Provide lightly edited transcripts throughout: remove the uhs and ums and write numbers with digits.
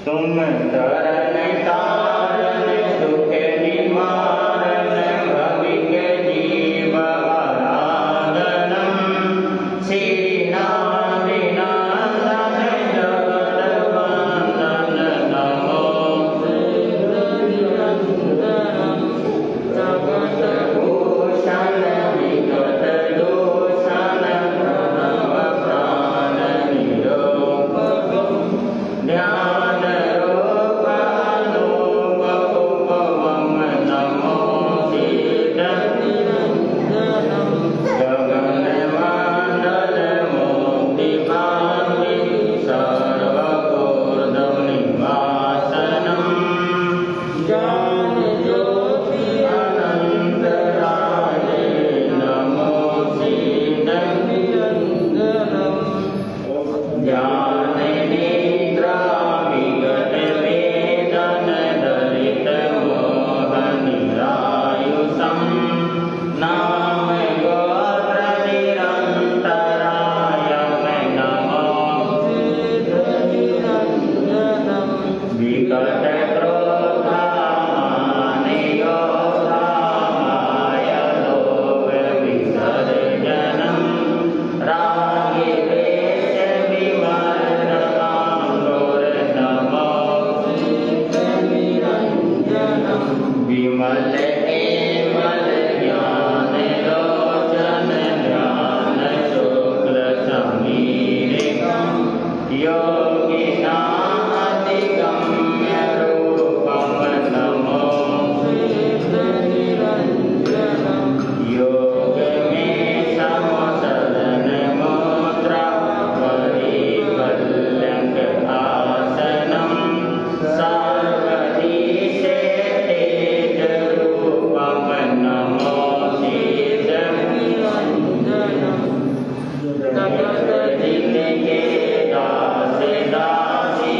तुम तरन तारन सुख निवारन भविक जीव आराधनम श्री नारायणन जगत वंदन नमो जगत भूषण विगत दूषण प्रणव प्राण निरोग ध्यान दासी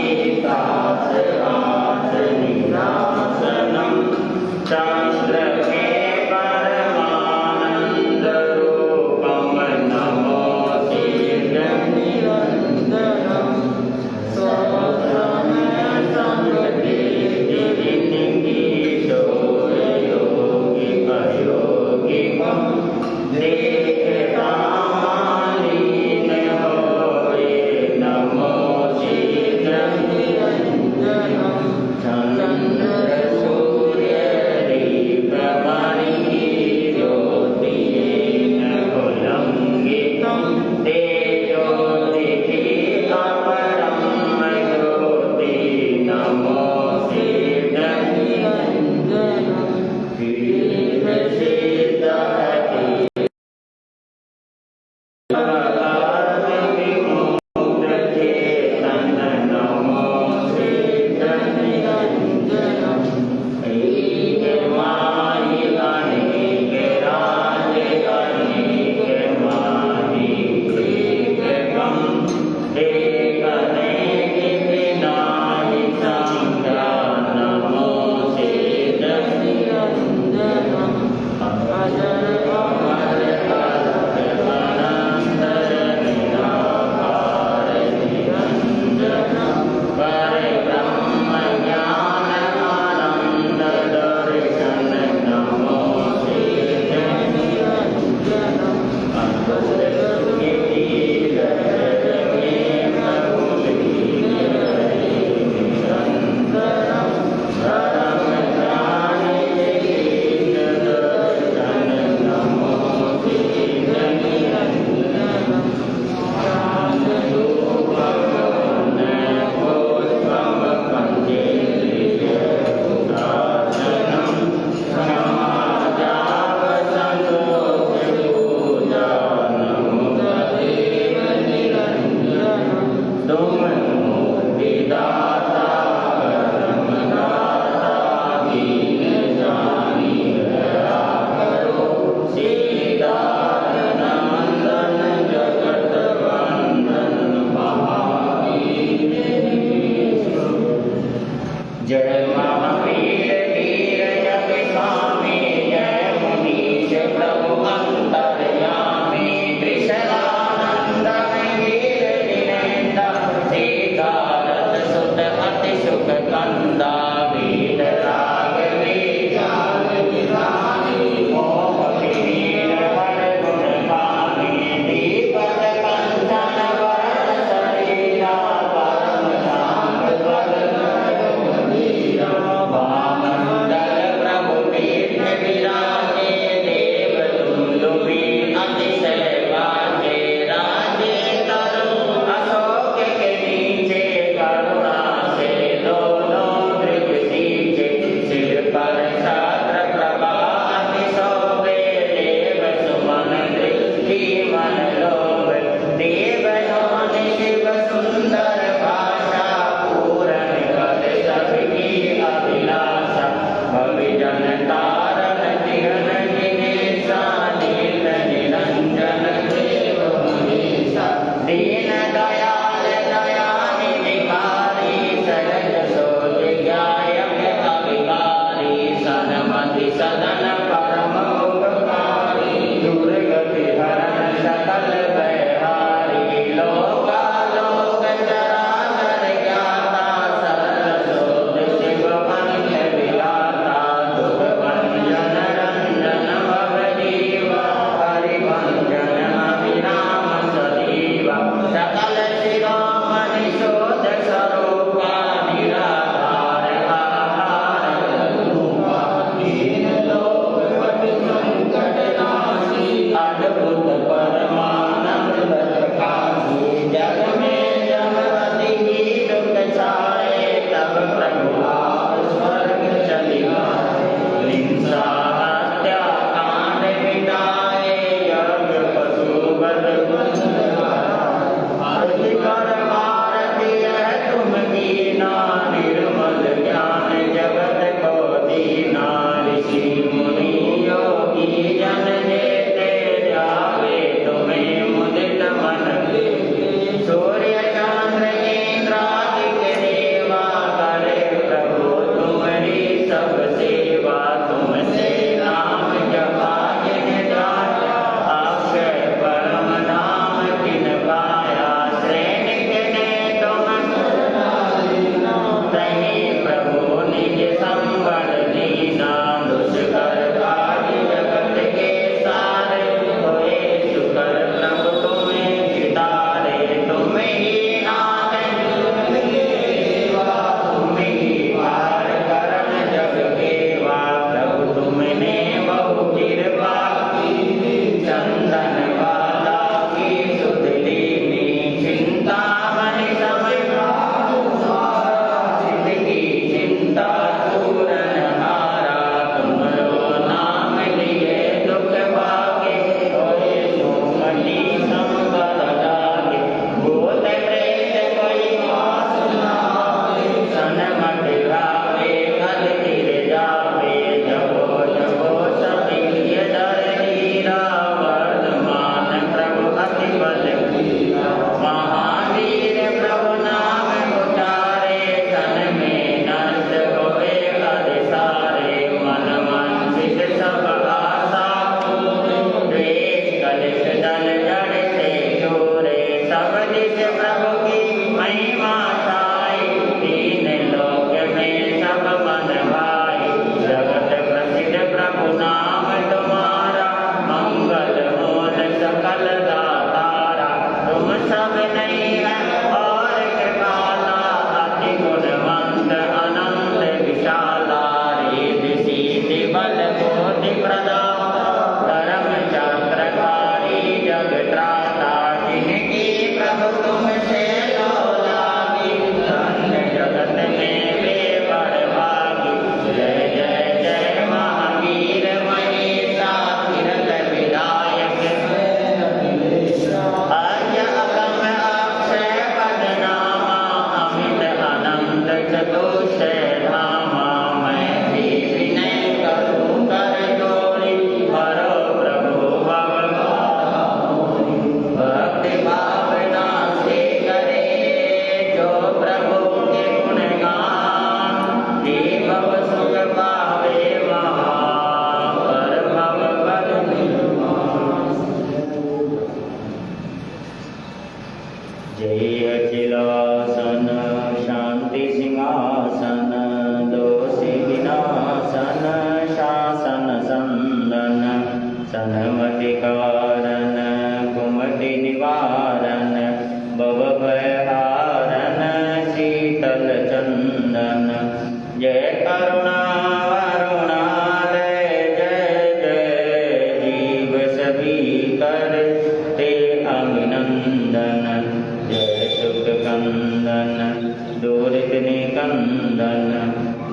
दूरित निकंदन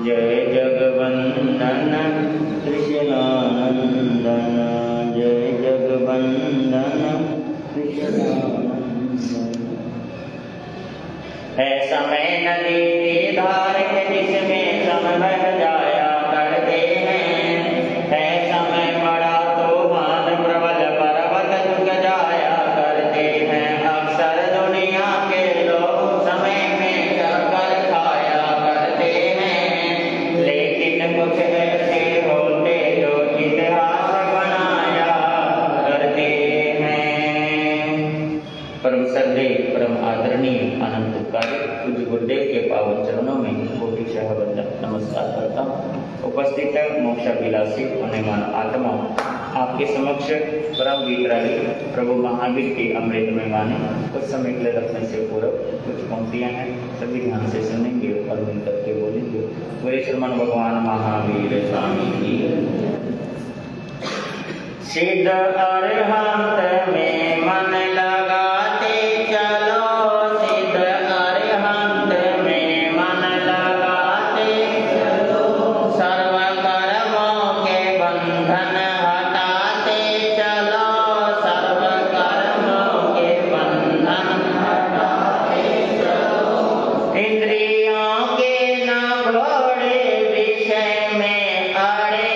जय जगवंदन कृष्णानंदन जय जगवंदन कृष्णानंदन। है समय नदी की धार के जिसमें सम बह जाया करते हैं, है समय बड़ा तूफान प्रबल पर्वत झुक जाया करते हैं। अक्सर दुनिया के लोग समय में चक्कर खाया करते हैं, लेकिन कुछ ऐसे होते जो इतिहास बनाया करते हैं। परम श्रद्धेय परम आदरणीय अनंत कार्य पूज्य गुरुदेव के पावन चरणों में कोटि सहबंधन नमस्कार करता हूँ। उपस्थित है मोक्षाभिलाषी होनेमान आत्मा आपके समक्ष परम विग्रही प्रभु महावीर की अमृतमय वाणी कुछ समय के लिए रखने से पूर्व कुछ पंक्तियां हैं, सभी ध्यान से सुनेंगे और मिल करके बोलेंगे। पूरे श्रीमान भगवान महावीर स्वामी की सिद्ध अरहंत में मन लगाते चलो, सिद्ध अरहंत में मन लगाते चलो, सर्व कर्मों के बंधन हटाते चलो, सर्व कर्मों के बंधन हटाते चलो। इंद्रियों के न घोड़े विषय में अड़े,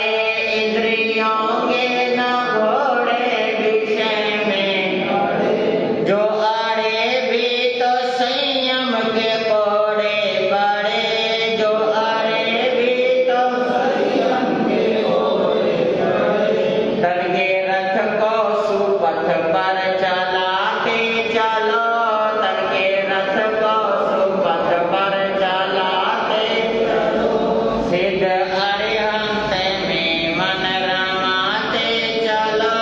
इंद्रियों के न घोड़े विषय में अड़े, जो अड़े भी तो संयम के कोड़े पड़े, जो अड़े भी तो संयम के कोड़े पड़े। तन के रथ को सुपथ पर चलाते चलो, तन के रथ को सुपथ पर चलाते चलो, सिद्ध अरहंत में मन रमाते चलो,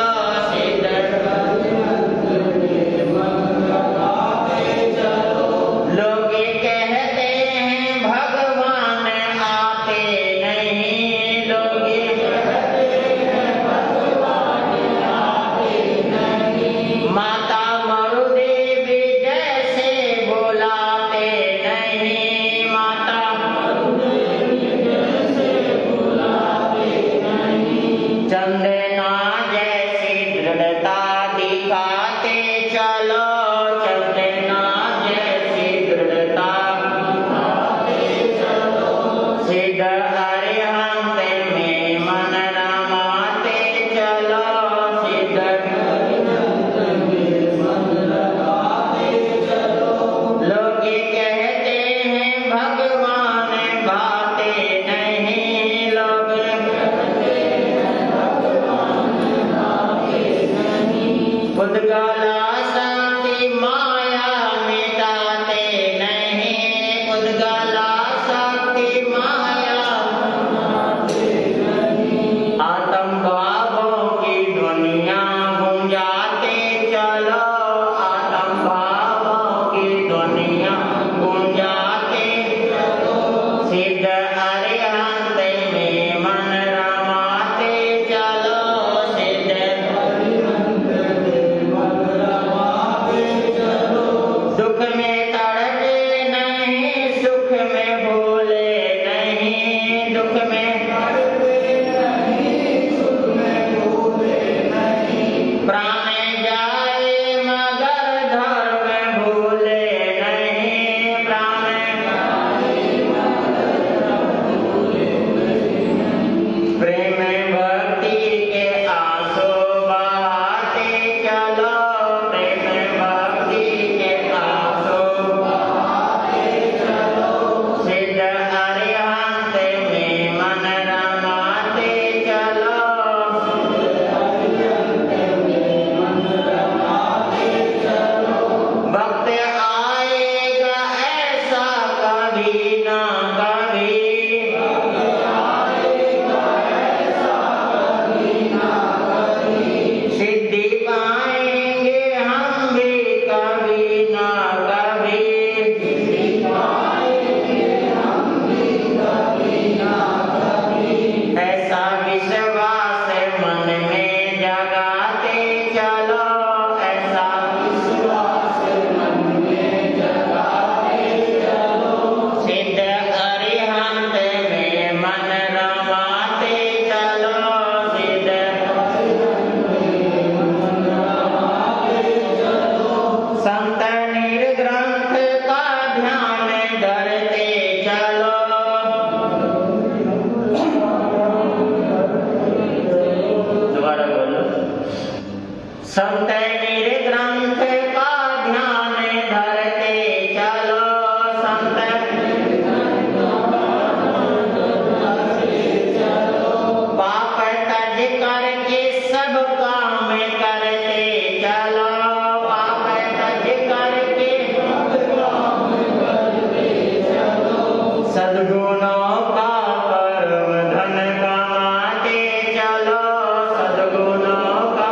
सिद्ध अरहंत में मन रमाते चलो। लोग कहते हैं भगवान आते नहीं, लोग कहते हैं भगवान आते नहीं, माता मरुदेवी जैसे बुलाते नहीं, माता मरुदेवी जैसे बुलाते नहीं। चंदना जैसी दृढ़ता दिखाते चलो, चंदना जैसी दृढ़ता दिखाते चलो, सिद्ध अरहंत में मन रमाते चलो, सिद्ध अरहंत में मन रमाते चलो। लोग कहते हैं भगवान भाते नहीं, लोग कहते हैं भगवान भाते नहीं। उद्गला शक्ति माया मिटाते नहीं, उद्गला शक्ति माया मिटाते नहीं। आत्म भावों की दुनिया गुंजाते चलो, आत्म भावों की दुनिया गुंजाते चलो, सिद्ध अरहंत में मन रमाते चलो, सिद्ध अरहंत में मन रमाते चलो। दुख में तड़पे नहीं, सुख में भूले नहीं, दुख में तड़पे नहीं, सुख में भूले नहीं। प्राण जाए मगर धर्म भूले नहीं, प्राण जाए मगर धर्म भूले नहीं। प्रेम भक्ति के आंसू बहाते चलो, प्रेम भक्ति के आंसू बहाते चलो, सिद्ध अरहंत में मन रमाते चलो, सिद्ध अरहंत में मन रमाते चलो। वक्त आएगा ऐसा कभी ना कभी, वक्त आएगा ऐसा कभी ना कभी, सिद्धि पाएंगे हम भी कभी ना कभी, सिद्धि पाएंगे हम भी कभी ना कभी। ऐसा विश्वास मन में जगाते चलो, ऐसा विश्वास मन में जगाते चलो, चलो। दोबारा बोलो। सत्य निर्ग्रंथ का ध्यान धरते चलो। सत्य पाप तज करके सब काम करते चलो। पाप तज करके सद्गुणों का कर्म धन कमाते चलो। सद्गुणों का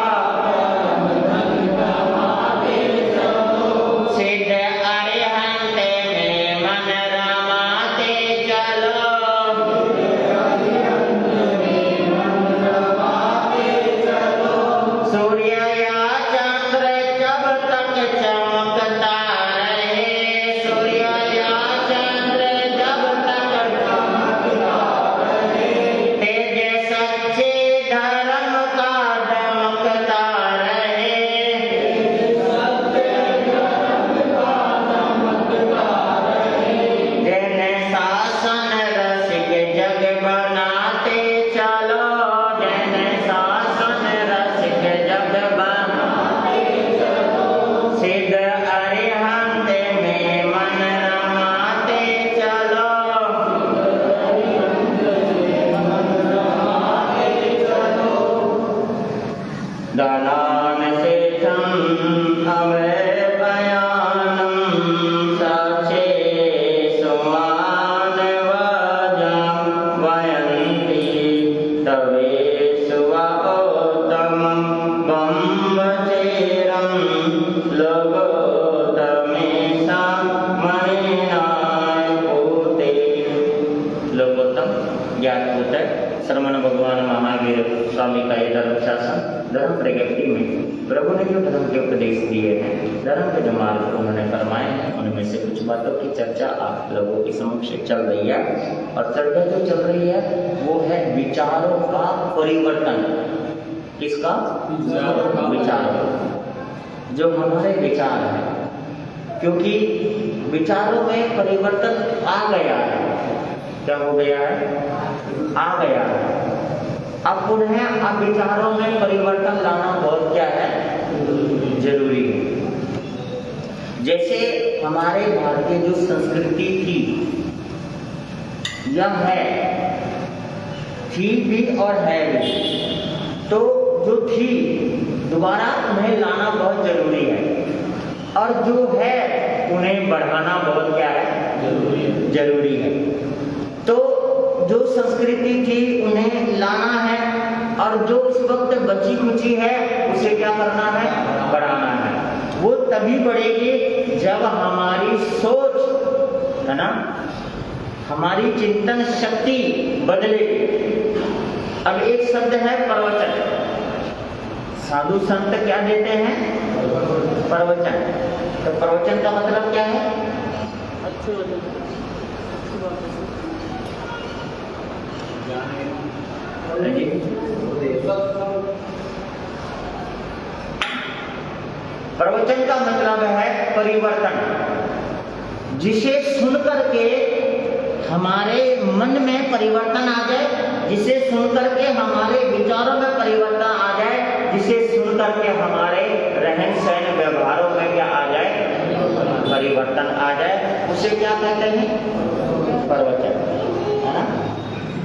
सिद्ध अरिहंत में मन रमाते चलो। सूर्य या चंद्र जब तक चमकता रहे। सूर्य या चंद्र जब तक तेज सच्चे धर्म का दमकता रहे। जन शासन रसिक जग बनाते चलो। जन शासन रसिक जग बनाते चलो। सिद्ध अरिहंत में मन रमाते चलो। दानान शेषम अवयवयानम साक्षे सुमान वजं वयन्ति तवेषु वातमं बम्बचेरं लोकोत्तमेषां मणिनाय भूते। लोकोत्तम ज्ञात होता है। श्रमण भगवान महावीर स्वामी का ये धर्म शासन धर्म प्रगति में प्रभु ने जो धर्म के उपदेश दिए हैं, धर्म के जो मार्ग उन्होंने फरमाए हैं, उनमें से कुछ बातों की चर्चा आप लोगों के समक्ष चल रही है। और चर्चा जो चल रही है वो है विचारों का परिवर्तन। किसका? विचारों। जो हमारे विचार हैं, क्योंकि विचारों में परिवर्तन आ गया है। क्या हो गया है? आ गया है। अब पुनः अब विचारों में परिवर्तन लाना बहुत क्या है? जरूरी है। जैसे हमारे भारतीय जो संस्कृति थी यह है, थी भी और है भी। तो जो थी दोबारा उन्हें लाना बहुत जरूरी है, और जो है उन्हें बढ़ाना बहुत क्या है? जरूरी है। तो जो संस्कृति थी उन्हें लाना है, और जो इस वक्त बची खुची है उसे क्या करना है? बढ़ाना है। वो तभी बढ़ेगी जब हमारी सोच है ना, हमारी चिंतन शक्ति बदलेगी। अब एक शब्द है प्रवचन। साधु संत क्या देते हैं? प्रवचन। तो प्रवचन का मतलब क्या है? प्रवचन का मतलब है परिवर्तन, जिसे सुनकर के हमारे मन में परिवर्तन आ जाए, जिसे सुनकर के हमारे विचारों में परिवर्तन आ जाए, जिसे सुनकर के हमारे रहन सहन व्यवहारों में क्या आ जाए? परिवर्तन आ जाए। उसे क्या कहते हैं? प्रवचन, है ना।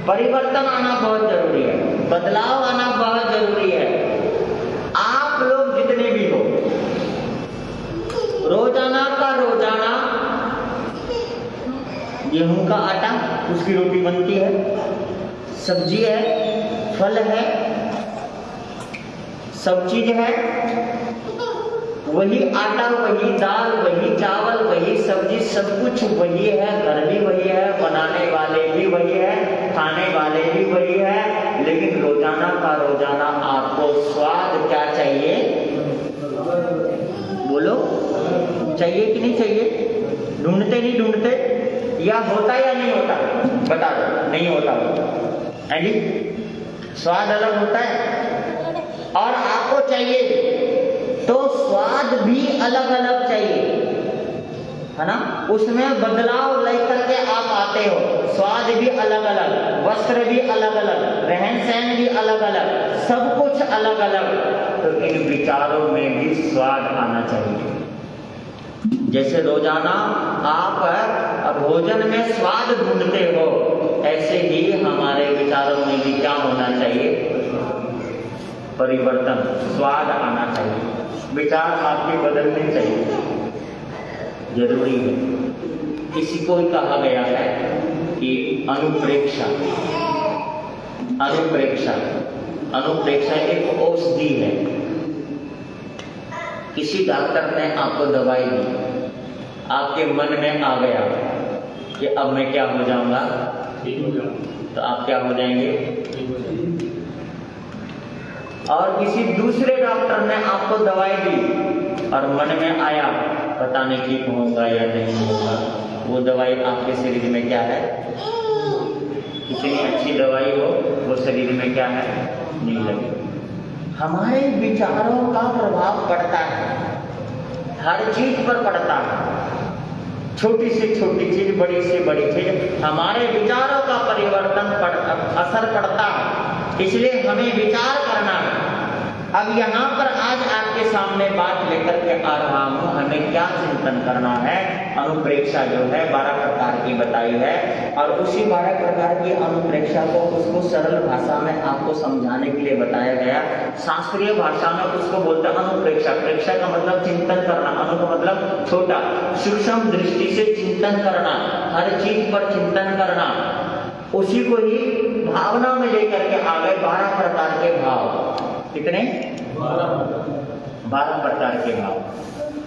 परिवर्तन आना बहुत जरूरी है, बदलाव आना बहुत जरूरी है। आप लोग जितने भी हो, रोजाना का रोजाना गेहूं का आटा, उसकी रोटी बनती है, सब्जी है, फल है, सब चीज है, वही आटा, वही दाल, वही चावल, वही सब्जी, सब कुछ वही है। घर भी वही है, बनाने वाले भी वही है, खाने वाले भी वही है। लेकिन रोजाना का रोजाना आपको स्वाद क्या चाहिए? बोलो, चाहिए कि नहीं चाहिए? ढूंढते नहीं ढूंढते? या होता या नहीं होता? बता दो। नहीं होता है जी। स्वाद अलग होता है और आपको चाहिए तो स्वाद भी अलग अलग चाहिए, है ना। उसमें बदलाव लेकर के आप आते खाते हो, स्वाद भी अलग अलग, वस्त्र भी अलग अलग, रहन सहन भी अलग अलग, सब कुछ अलग अलग, तो इन विचारों में भी स्वाद आना चाहिए। जैसे रोजाना आप भोजन में स्वाद ढूंढते हो, ऐसे ही हमारे विचारों में भी क्या होना चाहिए? परिवर्तन, स्वाद आना चाहिए, विचार आपके बदलने चाहिए, जरूरी है। इसी को कहा गया है कि अनुप्रेक्षा। अनुप्रेक्षा, अनुप्रेक्षा एक औषधि है। किसी डॉक्टर ने आपको दवाई दी, आपके मन में आ गया कि अब मैं क्या हो जाऊंगा, ठीक हो जाऊंगा, तो आप क्या हो जाएंगे, ठीक हो जाएंगे। और किसी दूसरे डॉक्टर ने आपको दवाई दी और मन में आया पता नहीं ठीक होगा या नहीं होगा, वो दवाई आपके शरीर में क्या है, कितनी अच्छी दवाई हो वो शरीर में क्या है, नहीं लगे। हमारे विचारों का प्रभाव पड़ता है, हर चीज पर पड़ता है, छोटी से छोटी चीज, बड़ी से बड़ी चीज, हमारे विचारों का असर पड़ता है, इसलिए हमें विचार करना है। अब यहाँ पर आज आपके सामने बात लेकर के आ रहा हूँ, हमें क्या चिंतन करना है। अनुप्रेक्षा जो है 12 प्रकार की बताई है, और उसी 12 प्रकार की अनुप्रेक्षा को उसको सरल भाषा में आपको समझाने के लिए बताया गया। शास्त्रीय भाषा में उसको बोलते हैं अनुप्रेक्षा। प्रेक्षा का मतलब चिंतन करना, अनु का मतलब छोटा, सूक्ष्म दृष्टि से चिंतन करना, हर चीज पर चिंतन करना, उसी को ही भावना में लेकर के आ गए 12 प्रकार के भाव। कितने? 12 प्रकार के भाव।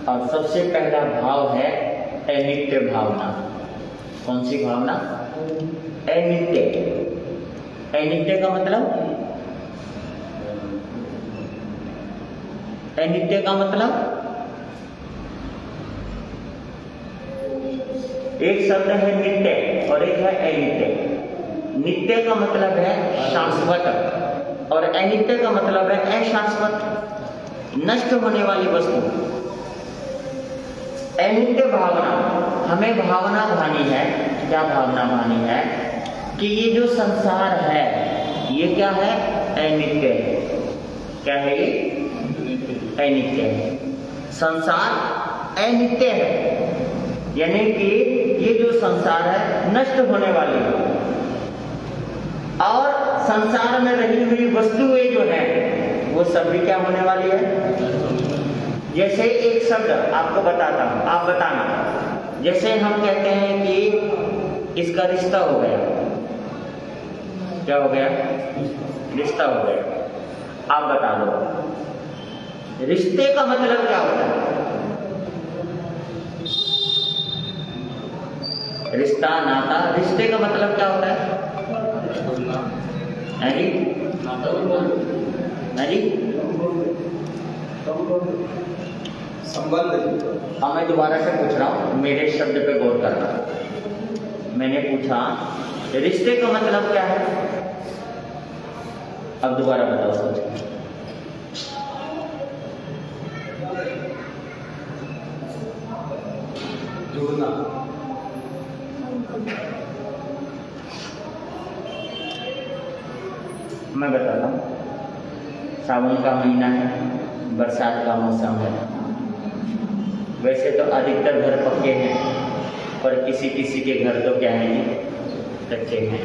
और सबसे पहला भाव है अनित्य भावना। कौन सी भावना? अनित्य। अनित्य का मतलब, अनित्य का मतलब एक शब्द है नित्य और एक है अनित्य। नित्य का मतलब है शाश्वत और अनित्य का मतलब है अशाश्वत, नष्ट होने वाली वस्तु। अनित्य भावना, हमें भावना भानी है। क्या भावना भानी है? कि ये जो संसार है ये क्या है? अनित्य है। क्या है ये? अनित्य है। संसार अनित्य है, यानी कि ये जो संसार है नष्ट होने वाली है, और संसार में रही हुई वस्तुएं जो है वो सब भी क्या होने वाली है। जैसे एक शब्द आपको बताता हूं, आप बताना। जैसे हम कहते हैं कि इसका रिश्ता हो गया। क्या हो गया? रिश्ता हो गया। आप बता दो रिश्ते का मतलब क्या होता है? रिश्ता, नाता, रिश्ते का मतलब क्या होता है? जी? संबंध। अब मैं दोबारा से पूछ रहा हूँ, मेरे शब्द पे गौर करना। मैंने पूछा रिश्ते का मतलब क्या है, अब दोबारा बताओ सोच के। जुड़ना। मैं बताता हूँ, सावन का महीना है, बरसात का मौसम है। वैसे तो अधिकतर घर पक्के हैं, पर किसी किसी के घर तो क्या है जी, कच्चे हैं।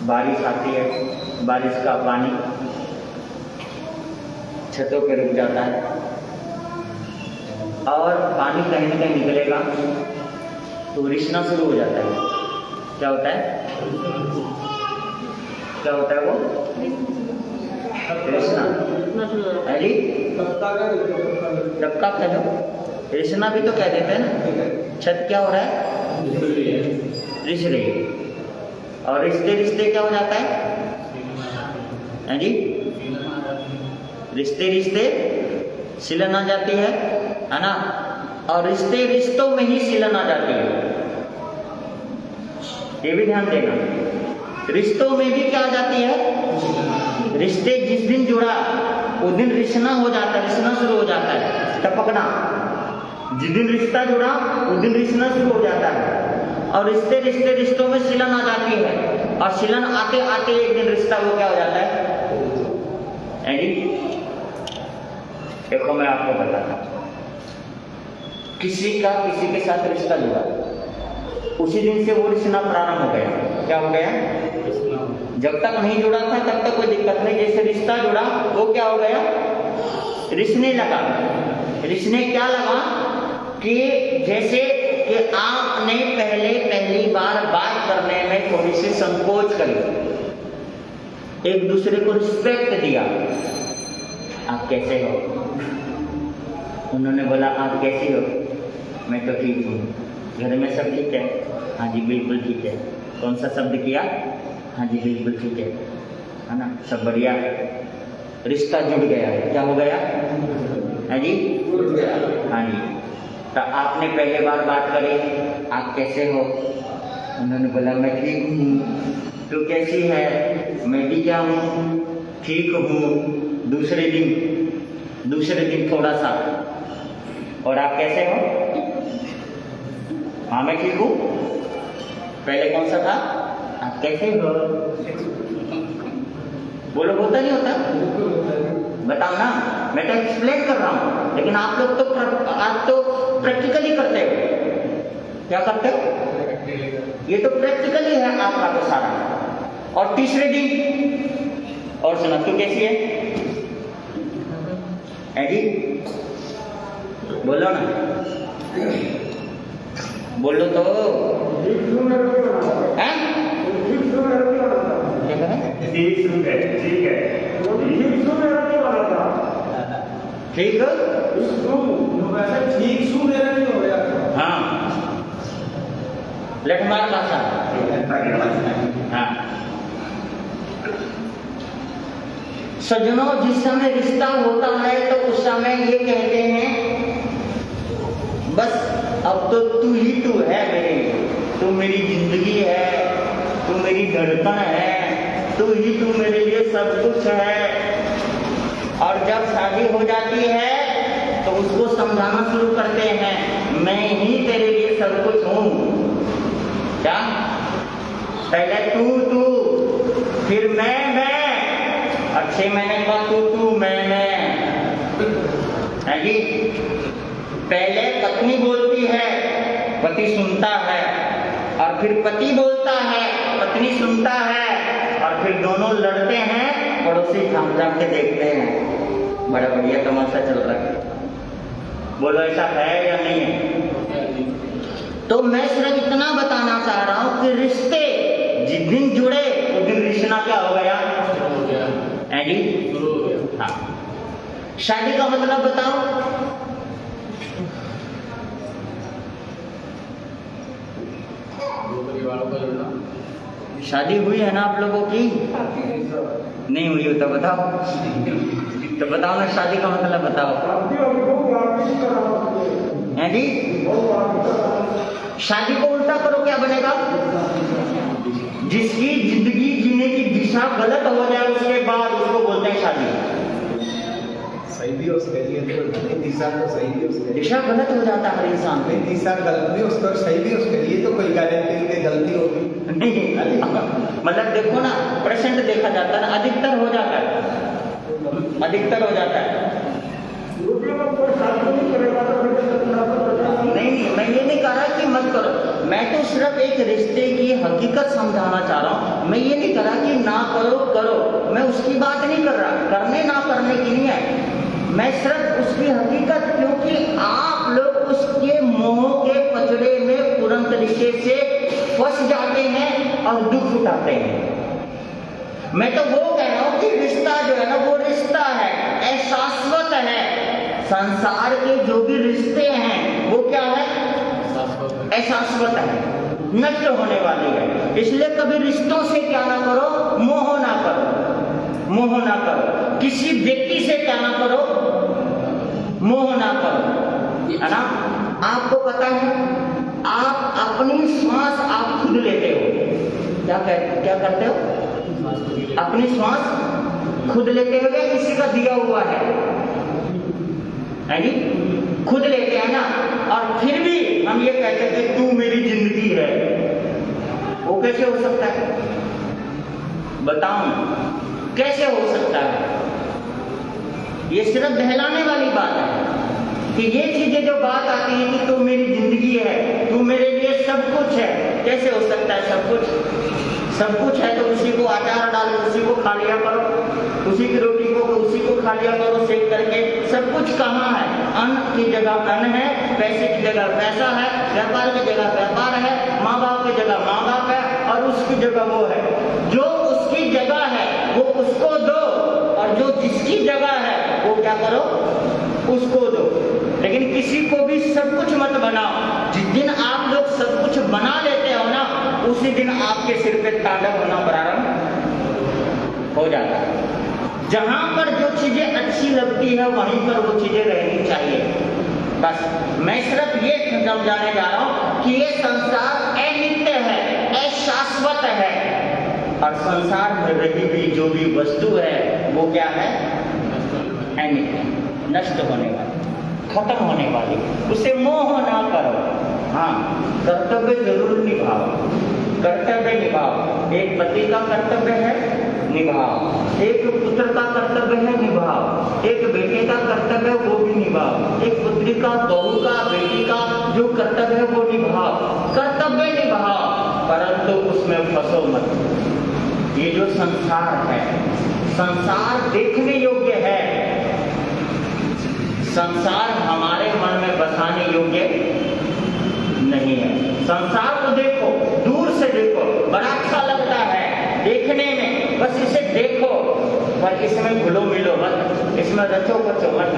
बारिश आती है, बारिश का पानी छतों पे रुक जाता है, और पानी कहीं ना कहीं निकलेगा तो रिसना शुरू हो जाता है। क्या होता है? क्या होता है वो? रिसना। अरे टपका कह लो, रिसना भी तो कह देते हैं ना। छत क्या हो रहा है? रिस रही है। और रिश्ते रिश्ते क्या हो जाता है जी? रिश्ते रिश्ते सिलन आ जाती है ना। और रिश्ते रिश्तों में ही सिलन आ जाती है, ये भी ध्यान देना। रिश्तों में भी क्या आ जाती है? रिश्ते जिस दिन जुड़ा उस दिन रिश्ना हो जाता है, रिश्ना शुरू हो जाता है, टपकना। जिस दिन रिश्ता जुड़ा उस दिन रिश्ना शुरू हो जाता है। और रिश्तों में सिलन आ जाती है, और सिलन आते आते एक दिन रिश्ता वो क्या हो जाता है जी। देखो मैं आपको बताता हूं, किसी के साथ रिश्ता जुड़ा, उसी दिन से वो रिश्ता प्रारंभ हो गया। क्या हो गया? जब तक नहीं जुड़ा था तब तक कोई दिक्कत नहीं, जैसे रिश्ता जुड़ा वो क्या हो गया? रिश्ने लगा। रिश्ने क्या लगा कि जैसे कि आपने पहली बार बात करने में थोड़ी सी संकोच करी, एक दूसरे को रिस्पेक्ट दिया। आप कैसे हो? उन्होंने बोला आप कैसी हो? मैं तो ठीक हूँ। घर में सब ठीक है? हाँ जी बिल्कुल ठीक है। कौन सा शब्द किया? हाँ जी बिल्कुल ठीक है ना, सब बढ़िया। रिश्ता जुड़ गया है। क्या हो गया? हाँ जी हाँ जी। तो आपने पहले बार बात करी, आप कैसे हो? उन्होंने बोला मैं ठीक हूँ। तू कैसी है? मैं भी क्या हूँ, ठीक हूँ। दूसरे दिन थोड़ा सा, और आप कैसे हो? हाँ मैं ठीक हूँ। पहले कौन सा था? आप कैसे हो? बोलो, होता नहीं होता? बताओ ना, मैं तो एक्सप्लेन कर रहा हूँ, लेकिन आप लोग तो प्रैक्टिकली करते हो। क्या करते हो? ये तो प्रैक्टिकली है आपका तो सारा। और तीसरे दिन, और सुना, तू कैसी है जी? बोलो ना, बोलो तो। हैं? क्या करें? ठीक हाँ, लेट मार पासा। हाँ सज्जनों, जिस समय रिश्ता होता है तो उस समय ये कहते हैं बस अब तो तू ही तू है मेरी, तू मेरी जिंदगी है, तू मेरी धड़कन है, तू ही तू मेरे लिए सब कुछ है। और जब शादी हो जाती है तो उसको समझाना शुरू करते हैं, मैं ही तेरे लिए सब कुछ हूँ। क्या? पहले तू, फिर मैं, और 6 महीने के बाद तू, मैं है जी। पहले पत्नी बोलती है, पति सुनता है, और फिर पति बोलता है, पत्नी सुनता है, और फिर दोनों लड़ते हैं, पड़ोसी झाँक के देखते हैं। बड़ा बढ़िया तमाशा चल रहा है। बोलो ऐसा है या नहीं है? तो मैं सिर्फ इतना बताना चाह रहा हूं कि रिश्ते जिस दिन जुड़े उस दिन रिश्ता क्या हो गया है जी? हाँ। शादी का मतलब बताओ। शादी हुई है ना आप लोगों की? नहीं हुई हो तो बताओ। तो बताओ ना, शादी का मतलब बताओ। है जी? शादी को उल्टा करो, क्या बनेगा? जिसकी जिंदगी जीने की दिशा गलत हो जाए उसके बाद उसको बोलते हैं शादी। सही भी हो उसके लिए, दिशा तो सही भी उसके लिए, दिशा गलत हो जाता है हर इंसान में। दिशा गलत भी उसका सही भी उसके लिए, तो कोई गारंटी नहीं गलती होगी नहीं। मतलब देखो ना, परसेंट देखा जाता है, अधिकतर हो जाता है, अधिकतर हो जाता है। नहीं, मैं ये नहीं कह रहा कि मत करो, मैं तो सिर्फ एक रिश्ते की हकीकत समझाना चाह रहा हूँ। मैं ये नहीं कह रहा कि ना करो करो, मैं उसकी बात नहीं कर रहा, करने ना करने की नहीं है। मैं सिर्फ उसकी हकीकत, क्योंकि आप लोग उसके मोह के पचड़े में पूर्ण तरीके से फंस जाते हैं और दुख उठाते हैं। मैं तो वो कह रहा हूँ कि रिश्ता जो है ना, वो रिश्ता है, अशाश्वत है। संसार के जो भी रिश्ते हैं वो क्या है? अशाश्वत है, नष्ट होने वाली है। इसलिए कभी रिश्तों से क्या ना करो, मोह ना करो, मोह ना करो। किसी व्यक्ति से क्या ना करो, मोह ना करो, है ना? आपको पता है, आप अपनी सांस आप खुद लेते हो। क्या करते हो? अपनी सांस खुद लेते हो या किसी का दिया हुआ है जी? खुद लेते हैं ना। और फिर भी हम ये कहते हैं कि तू मेरी जिंदगी है, कैसे हो सकता है? बताओ ना, कैसे हो सकता है? ये सिर्फ बहलाने वाली बात है कि ये चीजें जो बात आती है कि तू मेरी जिंदगी है, तू मेरे लिए सब कुछ है। कैसे हो सकता है सब कुछ? सब कुछ है तो उसी को अचार डालो, उसी को खा लिया करो, उसी की रोटी को उसी को खा लिया करो सेक करके। सब कुछ कहाँ है? अन्न की जगह अन्न है, पैसे की जगह पैसा है, व्यापार की जगह व्यापार है, माँ बाप की जगह माँ बाप है, और उसकी जगह वो है। जो उसकी जगह है वो उसको दो, और जो जिसकी जगह है वो क्या करो? उसको दो। लेकिन किसी को भी सब कुछ मत बनाओ। जिस दिन आप लोग सब कुछ बना लेते हो ना, उसी दिन आपके सिर पे तांडव होना प्रारंभ हो जाता है। जहां पर जो चीजें अच्छी लगती है वहीं पर वो चीजें रहनी चाहिए। बस मैं सिर्फ ये समझाने जा रहा हूं कि ये संसार अनित्य है, अशाश्वत है, और संसार में रही हुई जो भी वस्तु है वो क्या है? अनित्य, नष्ट होने वाली, खत्म होने वाली। उसे मोह ना करो। हाँ, कर्तव्य जरूर निभाओ, कर्तव्य निभाओ। एक पति का कर्तव्य है, निभाओ। एक पुत्र का कर्तव्य है, निभाओ। एक बेटे का कर्तव्य है, वो भी निभाओ। एक पुत्री का, बहू का, बेटी का जो कर्तव्य है वो निभाओ। कर्तव्य निभाओ, परंतु उसमें फंसो मत। ये जो संसार है, संसार देखने योग्य है। संसार हमारे मन में बसाने योग्य नहीं है। संसार को देखो, दूर से देखो, बड़ा अच्छा लगता है देखने में, बस इसे देखो, पर इसमें घुलो मिलो मत, इसमें रचो बचो मत।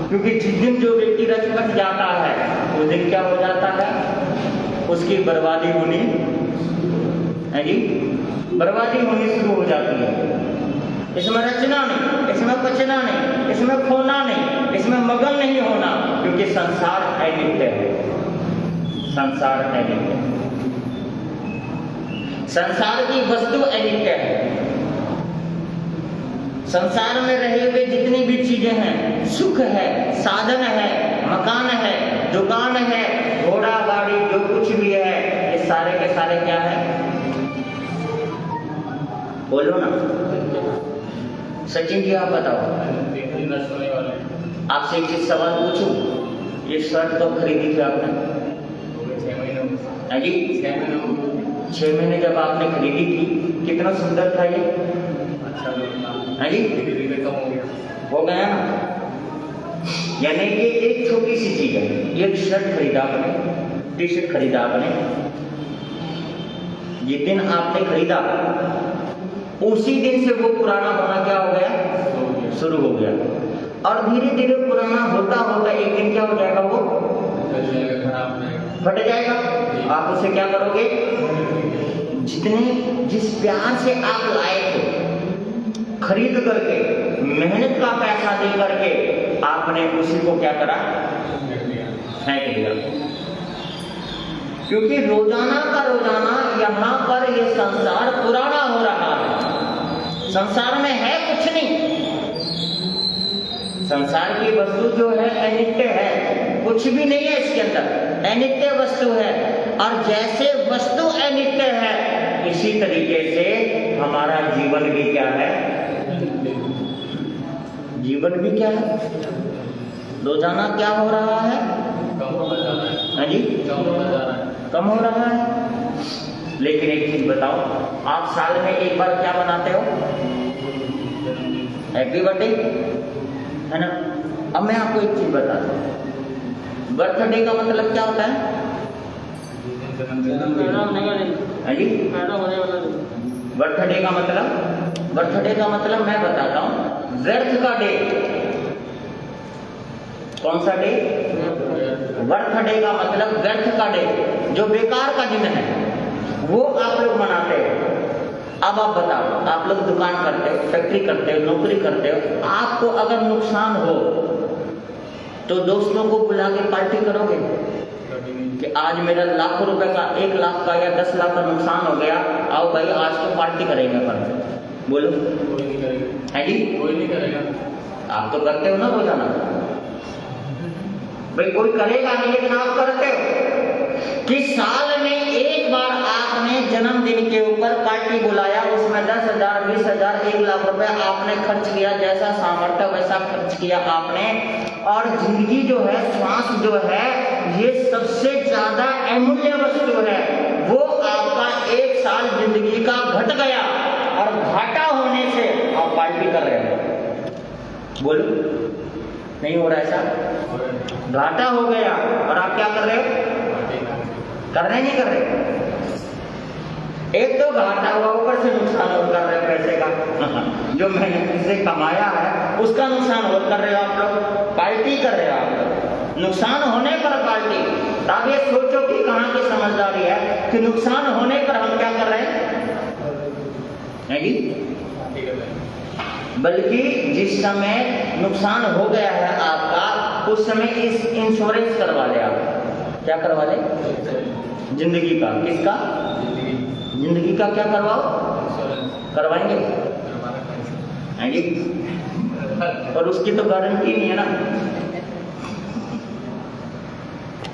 क्योंकि जिस दिन जो व्यक्ति रच बच जाता है उस दिन क्या हो जाता है? उसकी बर्बादी होनी है जी, बर्बादी होनी शुरू हो जाती है। इसमें रचना नहीं, इसमें बचना नहीं, इसमें खोना नहीं, इसमें मगन नहीं होना, क्योंकि संसार अनित्य है। संसार अनित्य है, संसार की वस्तु अनित्य है। संसार में रहे हुए जितनी भी चीजें हैं, सुख है, साधन है, मकान है, दुकान है, घोड़ा गाड़ी, जो कुछ भी है, ये सारे के सारे क्या है? बोलो ना सचिन जी, आप बताओ। आपसे एक चीज सवाल पूछूं, ये शर्ट तो खरीदी थी आपने? 6 महीने जी, 6 महीने जब आपने खरीदी थी, कितना सुंदर था ये? अच्छा जी, हो गया ना? यानी कि एक छोटी सी चीज है, एक शर्ट खरीदा आपने, टी शर्ट खरीदा आपने, जिस दिन आपने खरीदा उसी दिन से वो पुराना होना क्या हो गया? शुरू हो गया। और धीरे धीरे पुराना होता होता एक दिन क्या हो जाएगा? वो फट जाएगा। आप उसे क्या करोगे? जिस प्यार से आप लाए थे, खरीद करके, मेहनत का पैसा दे करके, आपने उसी को क्या करा? फेंक दिया। क्योंकि रोजाना का रोजाना यहाँ पर ये संसार पुराना हो रहा है। संसार में है कुछ नहीं। संसार की वस्तु जो है अनित्य है, कुछ भी नहीं है इसके अंदर, अनित्य वस्तु है। और जैसे वस्तु अनित्य है, इसी तरीके से हमारा जीवन भी क्या है? जीवन भी क्या है? रोजाना क्या हो रहा है? हाँ जी, कम हो रहा है। लेकिन एक चीज बताओ, आप साल में एक बार क्या मनाते हो? हैप्पी बर्थडे, है ना? अब मैं आपको एक चीज बताता हूँ, बर्थडे का मतलब क्या होता है? हाँ जी, बर्थडे का मतलब मैं बताता हूँ, व्यर्थ का डे। कौन सा डे? बर्थडे का मतलब व्यर्थ का डे, जो बेकार का दिन है, वो आप लोग मनाते हो। अब आप बताओ, आप लोग दुकान करते हो, फैक्ट्री करते हो, नौकरी करते हो, आपको अगर नुकसान हो तो दोस्तों को बुला के पार्टी करोगे कि आज मेरा लाखों रुपए का, 1 लाख का या 10 लाख का नुकसान हो गया, आओ भाई आज तो पार्टी करेंगे अपन? बोलो, है जी? कोई नहीं करेगा। आप तो करते हो ना रोजाना, भाई कोई करेगा नहीं, लेकिन आप करते हो कि साल में एक बार आपने जन्मदिन बुलाया, उसमें 10,000, 20,000, 1,00,000 रुपए आपने खर्च किया, जैसा सामर्थ्य वैसा खर्च किया आपने। और जिंदगी जो है, श्वास जो है, ये सबसे ज्यादा अमूल्य वस्तु है। वो आपका 1 साल जिंदगी का घट गया और घाटा होने से आप पार्टी कर रहे हो। बोलो, नहीं हो रहा ऐसा? घाटा हो गया और आप क्या कर रहे हो? कर रहे नहीं कर रहे? एक तो घाटा हुआ, ऊपर से नुकसान और कर रहे हो पैसे का जो मैंने इससे कमाया है उसका नुकसान और कर रहे हो आप लोग, पार्टी कर रहे हो आप लोग। नुकसान होने पर पार्टी, तब ये सोचो कि कहाँ की समझदारी है कि नुकसान होने पर हम क्या कर रहे हैं जी? बल्कि जिस समय नुकसान हो गया है आपका, उस समय इस इंश्योरेंस करवा ले आप। क्या करवा ले? जिंदगी का। किसका? जिंदगी का क्या करवाओ? करवाएंगे हैं जी? और उसकी तो गारंटी नहीं है ना।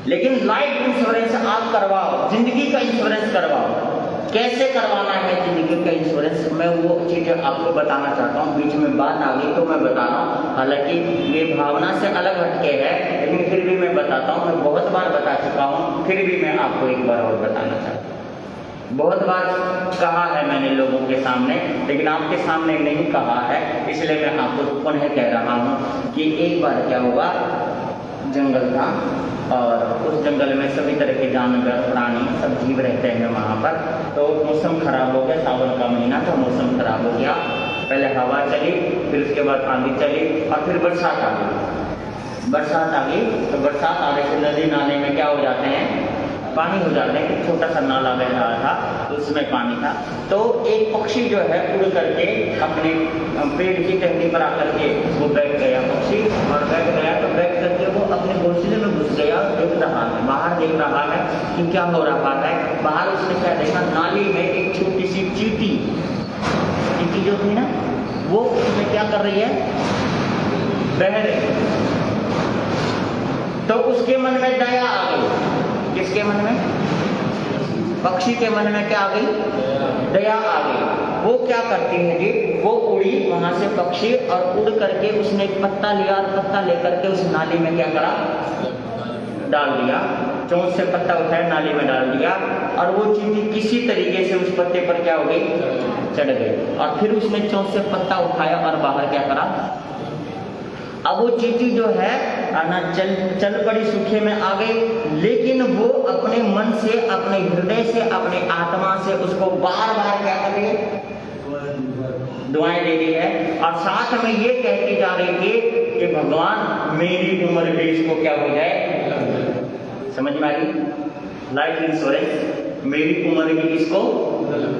लेकिन लाइफ इंश्योरेंस आप करवाओ, जिंदगी का इंश्योरेंस करवाओ। कैसे करवाना है जिंदगी का इंश्योरेंस, मैं वो चीजें आपको बताना चाहता हूँ। बीच में बात आ गई तो मैं बता रहा हूँ, हालांकि ये भावना से अलग हटके है, लेकिन फिर भी मैं बताता हूँ। मैं बहुत बार बता चुका हूँ, फिर भी मैं आपको एक बार और बताना चाहता हूँ। बहुत बार कहा है मैंने लोगों के सामने, लेकिन आपके सामने नहीं कहा है, इसलिए मैं आपको पुनः कह रहा हूँ कि एक बार क्या हुआ, जंगल था और उस जंगल में सभी तरह के जानवर, प्राणी, सब जीव रहते हैं वहाँ पर। तो मौसम खराब हो गया, सावन का महीना था, मौसम खराब हो गया। पहले हवा चली, फिर उसके बाद आंधी चली और फिर बरसात आ गई। बरसात आ गई तो बरसात आने से नदी नाले में क्या हो जाते हैं? पानी हो जाते हैं। एक छोटा सा नाला बह रहा था तो उसमें पानी था। तो एक पक्षी जो है उड़ करके अपने पेड़ की टहनी पर आकर के वो बैठ गया पक्षी, और बैठ गया तो बैठ करके वो अपने घोंसले में घुस गया और देख रहा है, बाहर देख रहा है कि क्या हो रहा है। बाहर उसने क्या देखा, नाली में एक छोटी सी चींटी जो थी ना, वो उसमें क्या कर रही है? बह रही। तो उसके मन में दया आ गई। किसके मन में? पक्षी के मन में क्या आ गई? दया आ गई। वो क्या करती है जी, वो उड़ी वहां से पक्षी, और उड़ करके उसने एक पत्ता लिया और पत्ता लेकर के उस नाली में क्या करा? डाल दिया। चोंच से पत्ता उठाया, नाली में डाल दिया, और वो चींटी किसी तरीके से उस पत्ते पर क्या हो गई? चढ़ गई। और फिर उसने चोंच से पत्ता उठाया और बाहर क्या करा? अब वो चींटी जो है ना चल पड़ी, सूखे में आ गई, लेकिन वो अपने मन से, अपने हृदय से, अपने आत्मा से उसको बार बार क्या कर रही है? दुआएं दे रही है, और साथ में ये कहती जा रही थी कि भगवान मेरी उम्र भी इसको क्या हो जाए। समझ में आ गई? लाइफ इंश्योरेंस, मेरी उम्र भी इसको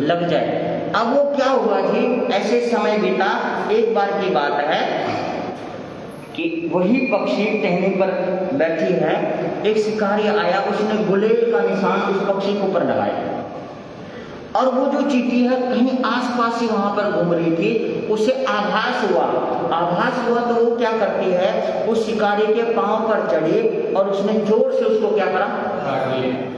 लग जाए। अब वो क्या हुआ जी, ऐसे समय बीता। एक बार की बात है कि वही पक्षी टहनी पर बैठी है, एक शिकारी आया, उसने गुलेल का निशान उस पक्षी के ऊपर लगाया, और वो जो चींटी है कहीं आसपास ही वहां पर घूम रही थी। उसे आभास हुआ तो वो क्या करती है, उस शिकारी के पांव पर चढ़ी और उसने जोर से उसको क्या करा?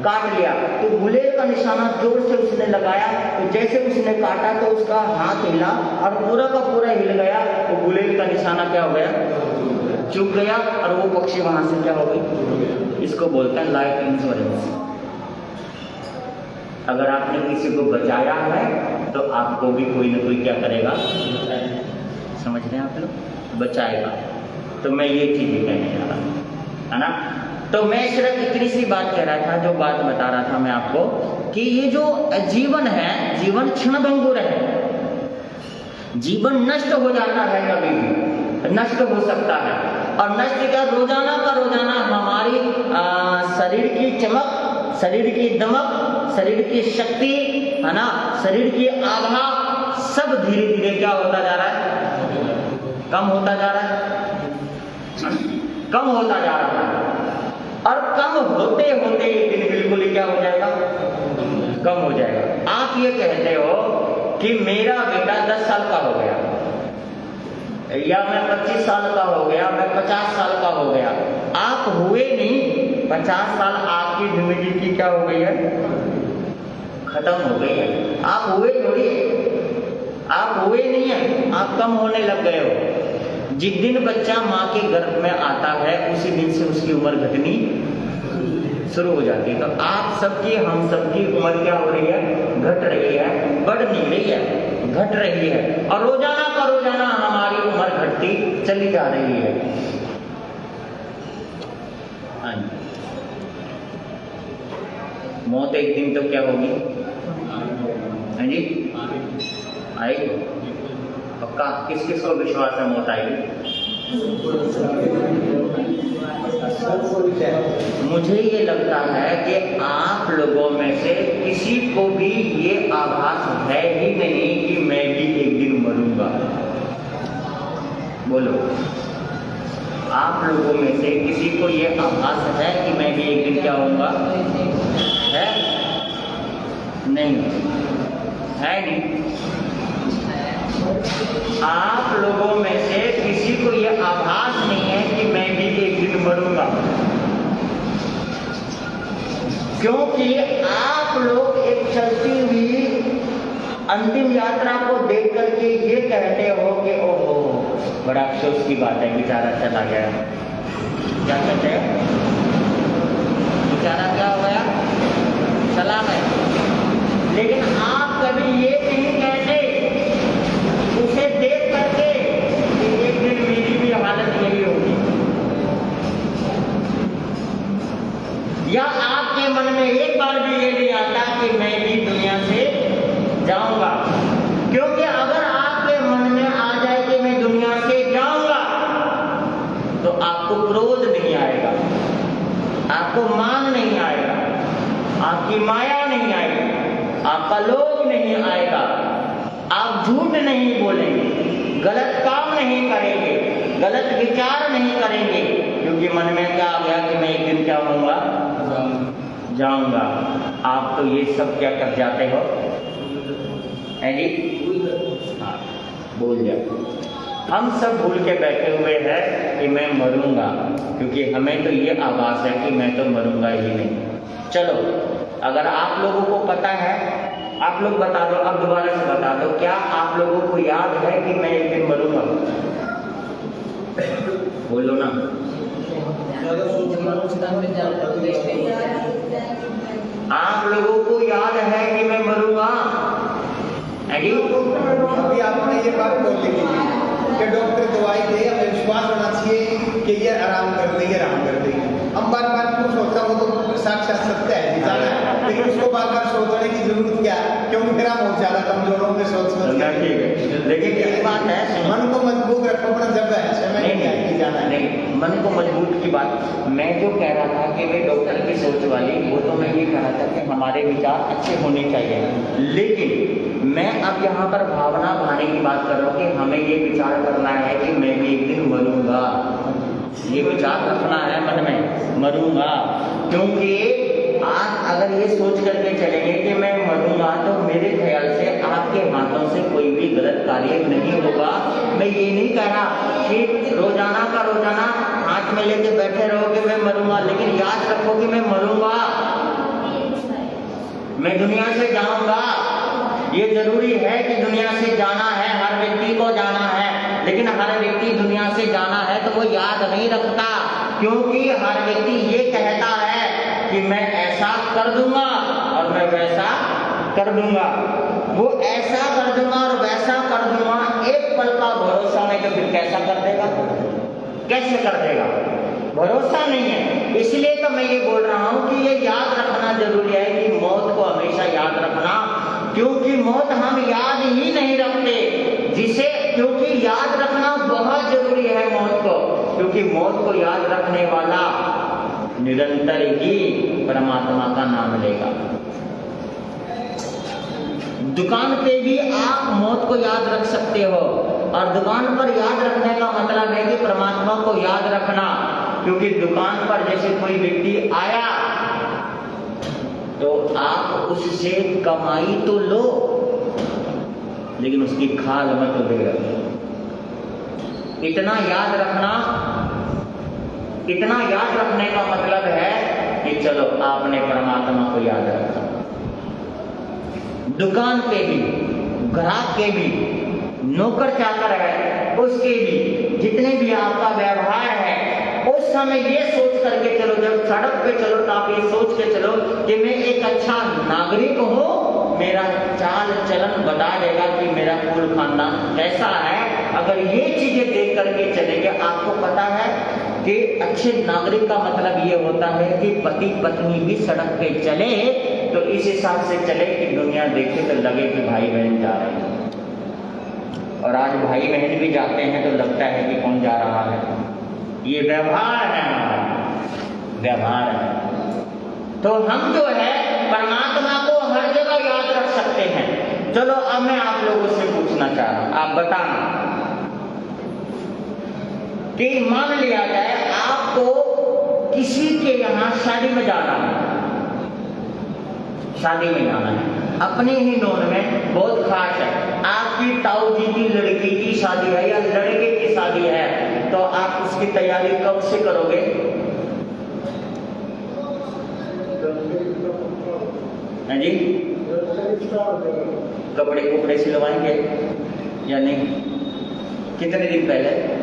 काट लिया। तो गुलेल का निशाना जोर से उसने लगाया, तो जैसे उसने काटा तो उसका हाथ हिला और पूरा का पूरा हिल गया। तो गुलेल का निशाना क्या हो गया? चुक गया, और वो पक्षी वहां से क्या हो गई? इसको बोलते हैं लाइफ इंश्योरेंस। अगर आपने किसी को बचाया है तो आपको भी कोई ना कोई क्या करेगा? समझ रहे हैं आप लोग? बचाएगा। तो मैं ये चीज कहने जा रहा हूँ, है ना। तो मैं सिर्फ इतनी सी बात कह रहा था, जो बात बता रहा था मैं आपको, कि ये जो जीवन है, जीवन क्षणभंगुर है। जीवन नष्ट हो जाता है, कभी भी नष्ट हो सकता है। और नष्ट क्या, रोजाना का रोजाना हमारी शरीर की चमक, शरीर की दमक, शरीर की शक्ति, है ना, शरीर की आभा, सब धीरे धीरे क्या होता जा रहा है? कम होता जा रहा है, कम होता जा रहा है। और कम होते होते एक दिन बिल्कुल क्या हो जाएगा? कम हो जाएगा। आप ये कहते हो कि मेरा बेटा 10 साल का हो गया, या मैं 25 साल का हो गया, मैं 50 साल का हो गया। आप हुए नहीं, 50 साल आपकी जिंदगी की क्या हो गई है? खत्म हो गई है। आप हुए थोड़ी, आप हुए नहीं है, आप कम होने लग गए हो। जिस दिन बच्चा माँ के गर्भ में आता है उसी दिन से उसकी उम्र घटनी शुरू हो जाती है। तो आप सबकी, हम सबकी उम्र क्या हो रही है? घट रही है, बढ़ नहीं रही है, घट रही है। और रोजाना का रोजाना हमारी उम्र घटती चली जा रही है। हाँ, मौत एक दिन तो क्या होगी? हाँ जी, आएगी पक्का। किस किस को विश्वास है मौत आएगी? मुझे ये लगता है कि आप लोगों में से किसी को भी ये आभास है ही नहीं कि मैं भी एक दिन मरूंगा। बोलो, आप लोगों में से किसी को ये आभास है कि मैं भी एक दिन क्या होऊंगा? है? नहीं है, नहीं। आप लोगों में से किसी को ये आभास नहीं है कि मैं भी एक दिन मरूंगा, क्योंकि आप लोग एक चलती हुई अंतिम यात्रा को देख करके ये कहते हो कि ओहो बड़ा अफसोस की बात है, बेचारा चला गया। क्या कहते हैं? बेचारा क्या हो गया? चला गया। लेकिन आप कभी ये नहीं कहते उसे देख करके कि एक दिन मेरी भी हालत यही होगी, या आपके मन में एक बार भी ये नहीं आता कि मैं भी दुनिया से जाऊंगा। क्योंकि अगर आपके मन में आ जाए कि मैं दुनिया से जाऊंगा तो आपको क्रोध नहीं आएगा, आपको मान नहीं आएगा, आपकी माया नहीं आएगी, आपका लोभ नहीं आएगा, आप झूठ नहीं बोलेंगे, गलत काम नहीं करेंगे, गलत विचार नहीं करेंगे, क्योंकि मन में क्या आ गया कि मैं एक दिन क्या होऊंगा? जाऊंगा। आप तो ये सब क्या कर जाते हो? है जी? हाँ, भूल जाओ। हम सब भूल के बैठे हुए हैं कि मैं मरूंगा, क्योंकि हमें तो ये आभास है कि मैं तो मरूंगा ही नहीं। चलो, अगर आप लोगों को पता है, आप लोग बता दो, अब दोबारा से बता दो, क्या आप लोगों को याद है कि मैं एक दिन मरूंगा? बोलो ना। आप लोगों को याद है कि मैं मरूंगा? अभी आपने ये बात बोली कि डॉक्टर दवाई दे, हमें विश्वास होना चाहिए कि ये आराम कर देगी, आराम कर देगी। हम बार बार क्यों सोचता हूँ? वो तो साक्षात सत्य है, जाना है, लेकिन उसको बार बार सोचने की जरूरत क्या है? क्योंकि फिर हम बहुत ज्यादा कमजोर होंगे सोच सोच के। ठीक है, लेकिन एक बात है, मन को मजबूत रखो अपना, जब है समय नहीं जाना है। नहीं, मन को मजबूत की बात मैं जो कह रहा था कि वे डॉक्टर की सोच वाली, वो तो मैं ये कह रहा था कि हमारे विचार अच्छे होने चाहिए। लेकिन मैं अब यहाँ पर भावना भाने की बात कर रहा हूँ कि हमें ये विचार करना है कि मैं भी एक दिन मरूंगा। ये विचार रखना है मन में, मरूंगा। क्योंकि आप अगर ये सोच करके चलेंगे कि मैं मरूंगा तो मेरे ख्याल से आपके हाथों से कोई भी गलत कार्य नहीं होगा। मैं ये नहीं कह रहा कि रोजाना का रोजाना हाथ में लेके बैठे रहो कि मैं मरूंगा, लेकिन याद रखो कि मैं मरूंगा, मैं दुनिया से जाऊंगा। ये जरूरी है कि दुनिया से जाना है, हर व्यक्ति को जाना है, लेकिन हर व्यक्ति दुनिया से जाना है तो वो याद नहीं रखता, क्योंकि हर व्यक्ति ये कहता है कि मैं ऐसा कर दूंगा और मैं वैसा कर दूंगा, वो ऐसा कर दूंगा और वैसा कर दूंगा। एक पल का भरोसा नहीं तो फिर कैसा कर देगा? कैसे कर देगा? भरोसा नहीं है। इसलिए तो मैं ये बोल रहा हूं कि ये याद रखना जरूरी है कि मौत को हमेशा याद रखना, क्योंकि मौत हम याद ही नहीं रखते, जिसे क्योंकि याद रखना बहुत जरूरी है मौत को, क्योंकि मौत को याद रखने वाला निरंतर ही परमात्मा का नाम लेगा। दुकान पे भी आप मौत को याद रख सकते हो, और दुकान पर याद रखने का मतलब है कि परमात्मा को याद रखना, क्योंकि दुकान पर जैसे कोई व्यक्ति आया तो आप उससे कमाई तो लो, लेकिन उसकी खाल मत उधेड़ो। इतना याद रखना, इतना याद रखने का मतलब है कि चलो आपने परमात्मा को याद रखा। दुकान के भी, ग्राहक के भी, नौकर चाकर है उसके भी, जितने भी आपका व्यवहार है, उस समय ये सोच करके चलो, जब सड़क पे चलो तो आप ये सोच के चलो कि मैं एक अच्छा नागरिक हूँ, मेरा चाल चलन बता देगा कि मेरा कुल खानदान कैसा है। अगर ये चीजें देख करके चलेंगे, आपको पता है कि अच्छे नागरिक का मतलब ये होता है कि पति पत्नी भी सड़क पे चले तो इस हिसाब से चले कि दुनिया देखे तो लगे कि भाई बहन जा रहे हैं। और आज भाई बहन भी जाते हैं तो लगता है कि कौन जा रहा है। ये व्यवहार है हमारा, व्यवहार है। तो हम जो है परमात्मा को हर जगह याद रख सकते हैं। चलो अब मैं आप लोगों से पूछना चाह रहा हूं, आप बताना कि मान लिया जाए आपको किसी के यहाँ शादी में जाना है, शादी में जाना है, अपने ही नोन में बहुत खास है, आपकी ताऊ जी की लड़की की शादी है या लड़के की शादी है, तो आप उसकी तैयारी कब से करोगे? हाँ जी, कपड़े कुपड़े सिलवाएंगे या नहीं? कितने दिन पहले हैं?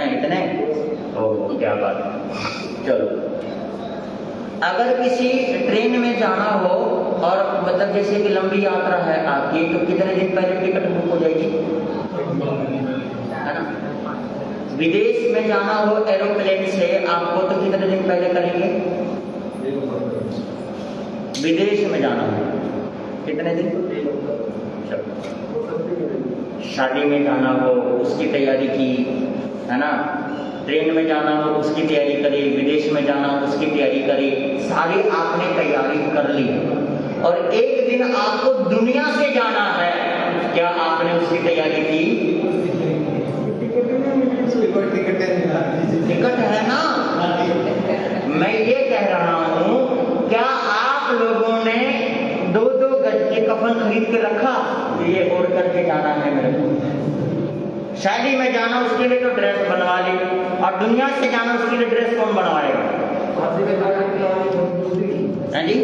इतने? ओह क्या बात है। चलो, अगर किसी ट्रेन में जाना हो और मतलब जैसे कि लंबी यात्रा है आपकी, तो कितने दिन पहले टिकट बुक हो जाएगी, है ना? विदेश में जाना हो एरोप्लेन से आपको तो कितने दिन पहले करेंगे? विदेश में जाना हो कितने दिन? शादी में जाना हो उसकी तैयारी की, है ना? ट्रेन में जाना हो उसकी तैयारी करी, विदेश में जाना हो उसकी तैयारी करी, सारी आपने तैयारी कर ली। और एक दिन आपको दुनिया से जाना है, क्या आपने उसकी तैयारी की? टिकट है ना? मैं ये कह रहा हूं, क्या आप लोगों ने 2-2 गज के कफन खरीद के रखा, ये ओढ़ करके जाना है मेरे को? शादी में जाना उसके लिए तो ड्रेस बनवा ली, और दुनिया से जाना उसके लिए ड्रेस कौन बनवाएगा? हाँ जी,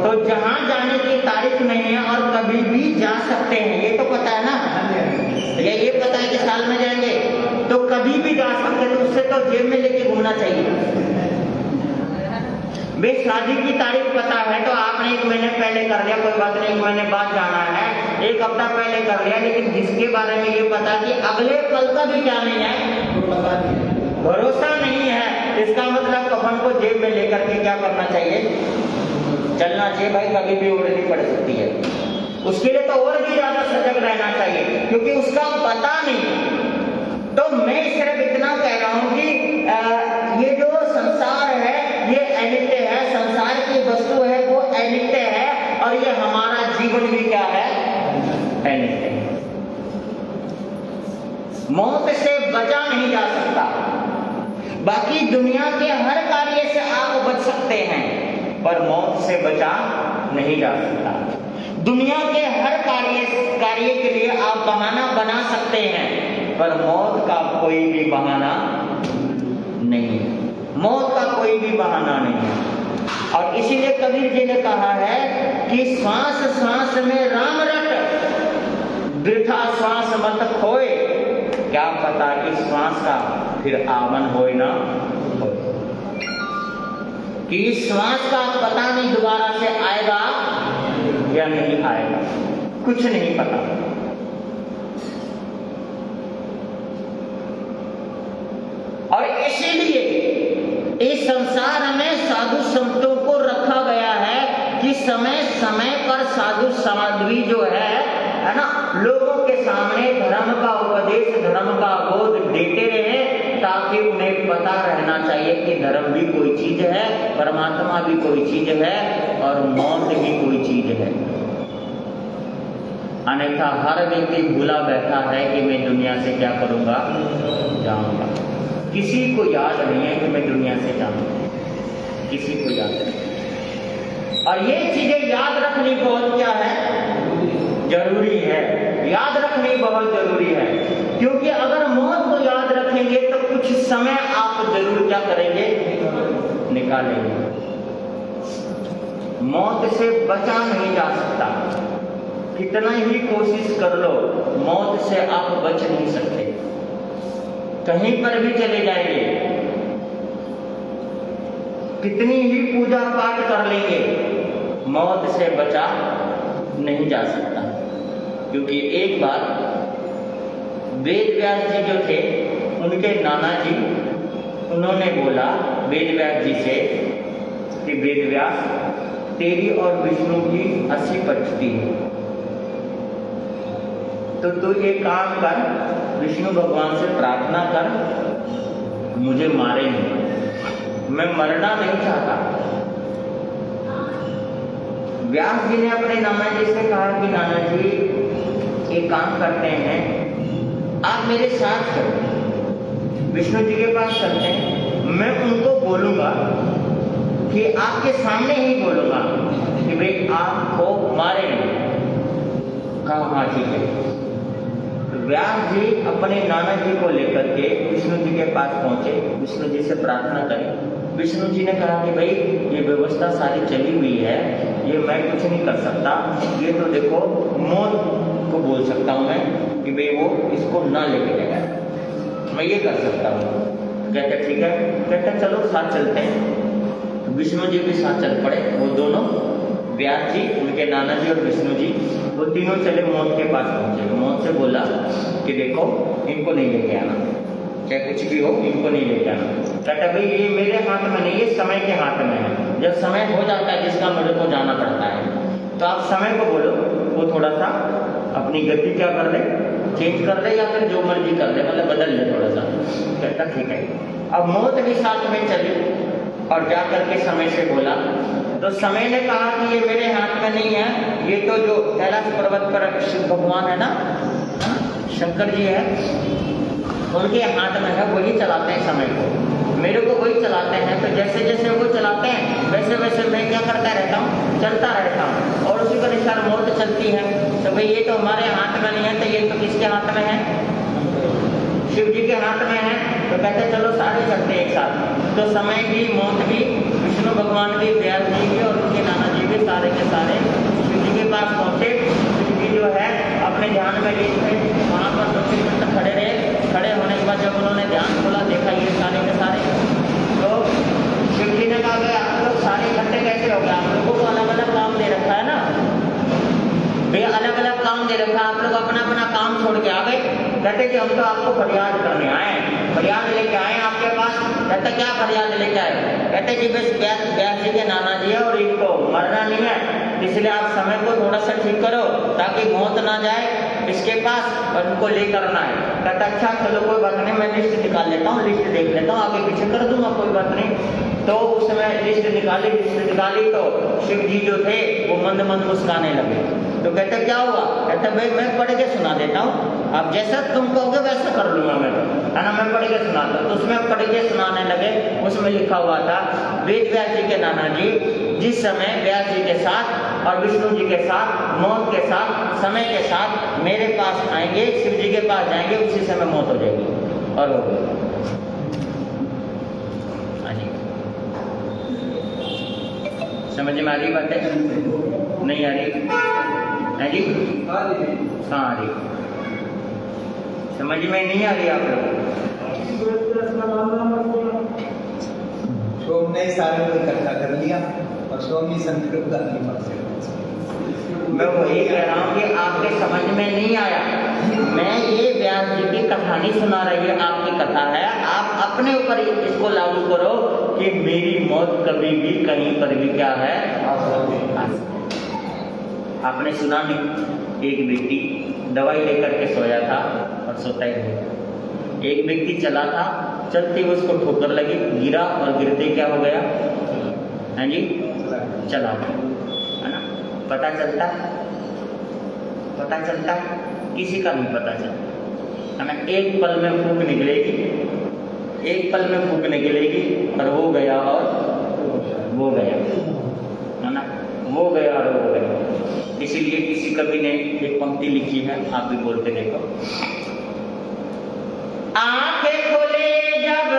तो जहां जाने की तारीख नहीं है और कभी भी जा सकते हैं, ये तो पता है ना? ये पता है कि साल में जाएंगे तो कभी भी जा सकते हैं, तो उससे तो जेब में लेके घूमना चाहिए। भाई शादी की तारीख पता है तो आपने 1 महीने पहले कर लिया, कोई बात नहीं, 1 महीने बाद जाना है, 1 हफ्ता पहले कर लिया, लेकिन जिसके बारे में ये पता कि अगले पल का भी क्या नहीं है, भरोसा नहीं है, इसका मतलब कफन को जेब में लेकर के क्या करना चाहिए? चलना चाहिए भाई, कभी भी उड़नी पड़ सकती है। उसके लिए तो और भी ज्यादा सजग रहना चाहिए, क्योंकि उसका पता नहीं। तो मैं सिर्फ इतना कह रहा हूं कि ये जो संसार है ये अनित्य है, संसार की वस्तु है वो अनित्य है, और ये हमारा जीवन भी क्या है? अनित्य है। मौत से बचा नहीं जा सकता। बाकी दुनिया के हर कार्य से आप बच सकते हैं, पर मौत से बचा नहीं जा सकता। दुनिया के हर कार्य के लिए आप बहाना बना सकते हैं, पर मौत का कोई भी बहाना नहीं, मौत का कोई भी बहाना नहीं है। और इसीलिए कबीर जी ने कहा है कि सांस सांस में राम रट, वृथा श्वास मत खोए, क्या पता इस श्वास का फिर आवन होए ना होए, कि इस श्वास का पता नहीं दोबारा से आएगा या नहीं आएगा, कुछ नहीं पता। और इसीलिए इस संसार में साधु संतों को रखा गया है कि समय समय पर साधु साध्वी जो है ना, लोगों के सामने धर्म का उपदेश, धर्म का बोध देते रहे, ताकि उन्हें पता रहना चाहिए कि धर्म भी कोई चीज है, परमात्मा भी कोई चीज है, और मौत भी कोई चीज है। अन्यथा हर व्यक्ति भूला बैठा है कि मैं दुनिया से क्या करूंगा, जाऊंगा। किसी को याद नहीं है कि मैं दुनिया से जाऊंगा, किसी को याद नहीं। और ये चीजें याद रखनी बहुत क्या है, जरूरी है। याद रखनी बहुत जरूरी है, क्योंकि अगर मौत को याद रखेंगे तो कुछ समय आप जरूर क्या करेंगे, निकालेंगे। मौत से बचा नहीं जा सकता, कितना ही कोशिश कर लो मौत से आप बच नहीं सकते। कहीं पर भी चले जाएंगे, कितनी ही पूजा पाठ कर लेंगे, मौत से बचा नहीं जा सकता। क्योंकि एक बार वेद व्यास जी जो थे, उनके नाना जी, उन्होंने बोला वेद व्यास जी से कि वेद व्यास, तेरी और विष्णु की 80 पचती है, तो तू ये काम कर, विष्णु भगवान से प्रार्थना कर, मुझे मारे नहीं, मैं मरना नहीं चाहता। व्यास जी ने अपने नाना जी से कहा कि नाना जी एक काम करते हैं, आप मेरे साथ चलो, विष्णु जी के पास चलते हैं, मैं उनको बोलूंगा कि आपके सामने ही बोलूंगा कि भाई आपको मारे नहीं। कहा हाँ ठीक है। व्यास जी अपने नाना जी को लेकर के विष्णु जी के पास पहुंचे, विष्णु जी से प्रार्थना करें। विष्णु जी ने कहा कि भाई ये व्यवस्था सारी चली हुई है, ये मैं कुछ नहीं कर सकता, ये तो देखो मौत को बोल सकता हूँ मैं कि भाई वो इसको ना लेके जाएगा, मैं ये कर सकता हूँ। कहते ठीक है, कहते चलो साथ चलते हैं। विष्णु जी भी साथ चल पड़े, वो दोनों, व्यास जी, उनके नाना जी और विष्णु जी, वो तीनों चले मौत के पास पहुंचे। मौत से बोला कि देखो इनको नहीं लेके आना, चाहे कुछ भी हो, इनको नहीं लेके आना। कहता भाई ये मेरे हाथ में नहीं, ये समय के हाथ में है। जब समय हो जाता है जिसका मेरे को जाना पड़ता है, तो आप समय को बोलो, वो थोड़ा सा अपनी गति क्या कर ले, चेंज कर ले, या फिर जो मर्जी कर ले, मतलब बदल ले थोड़ा सा। कहता ठीक है। अब मौत भी साथ में चली और जा करके समय से बोला, तो समय ने कहा कि ये मेरे हाथ में नहीं है, ये तो जो कैलाश पर्वत पर शिव भगवान है ना, शंकर जी है, उनके हाथ में है, वही चलाते हैं समय को, मेरे को वही चलाते हैं। तो जैसे जैसे वो चलाते हैं वैसे वैसे मैं क्या करता रहता हूँ, चलता रहता हूँ, और उसी के अनुसार मौत चलती है। तो भाई ये तो हमारे हाथ में नहीं है, तो ये तो किसके हाथ में है, शिव जी के हाथ में है। तो कहते चलो सारे चलते एक साथ। तो समय भी, मौत भी, विष्णु भगवान भी, व्यास जी भी और उनके नाना जी भी सारे के सारे शिव जी के पास पहुंचे। शिव जी जो है अपने ध्यान में लीन थे, वहाँ पर 2-3 मिनट खड़े रहे। खड़े होने के बाद जब उन्होंने ध्यान खोला, देखा ये सारे के सारे, तो शिव जी ने कहा कि आप लोग सारे इकट्ठे कैसे हो गए, आप लोगों को अलग अलग काम दे रखा है ना भैया, अलग अलग काम दे रखा, आप लोग अपना अपना काम छोड़ के आ गए। कहते कि हम तो आपको फरियाद करने आए, फरियाद लेके आए आपके पास। कहते क्या फरियाद लेके आए? कहते कि बस व्यास जी के नाना जी है और इनको मरना नहीं है, इसलिए आप समय को थोड़ा सा ठीक करो ताकि मौत ना जाए इसके पास, और उनको लेकर ना है। कहता अच्छा चलो कोई बात नहीं, मैं लिस्ट निकाल लेता हूँ, लिस्ट देख लेता हूँ, आगे पीछे कर दूंगा, कोई बात नहीं। तो उस समय लिस्ट निकाली तो शिव जी जो थे वो मंद मंद मुस्काने लगे। तो कहते क्या हुआ? कहते भाई मैं पढ़ के सुना देता हूँ, आप जैसा तुम कहोगे वैसा कर लूंगा मैं, तो है ना, मैं पढ़ के सुनाता हूँ। तो उसमें पढ़ के सुनाने लगे। उसमें लिखा हुआ था वेद व्यास जी के नाना जी जिस समय व्यास जी के साथ और विष्णु जी के साथ, मौत के साथ, समय के साथ मेरे पास आएंगे, शिव जी के पास जाएंगे, उसी समय मौत हो जाएगी। और हो गई। समझ में आ रही बात है? नहीं आ रही है जी? हाँ आ रही। समझ में नहीं आ रही आप लोग? सोम ने सारे को इकट्ठा कर लिया और स्वामी संस्कृत का मैं वही कह रहा हूँ कि आपके समझ में नहीं आया। मैं ये व्यास जी की कथा नहीं सुना रही है, आपकी कथा है। आप अपने ऊपर इसको लागू करो कि मेरी मौत कभी भी कहीं पर भी क्या है। आपने सुना नहीं, एक व्यक्ति दवाई लेकर के सोया था और सोता ही नहीं। एक व्यक्ति चला था, चलते हुए उसको ठोकर लगी, गिरा और गिरते क्या हो गया? हाँ जी, चला गया, है ना। पता चलता किसी का नहीं पता चलता, है ना। एक पल में फूंक निकलेगी, एक पल में फूंक निकलेगी और वो गया और वो गया, है ना, वो गया और वो गया। इसीलिए किसी कवि ने एक पंक्ति लिखी है, आप भी बोलते देखो। आंखें खोले जब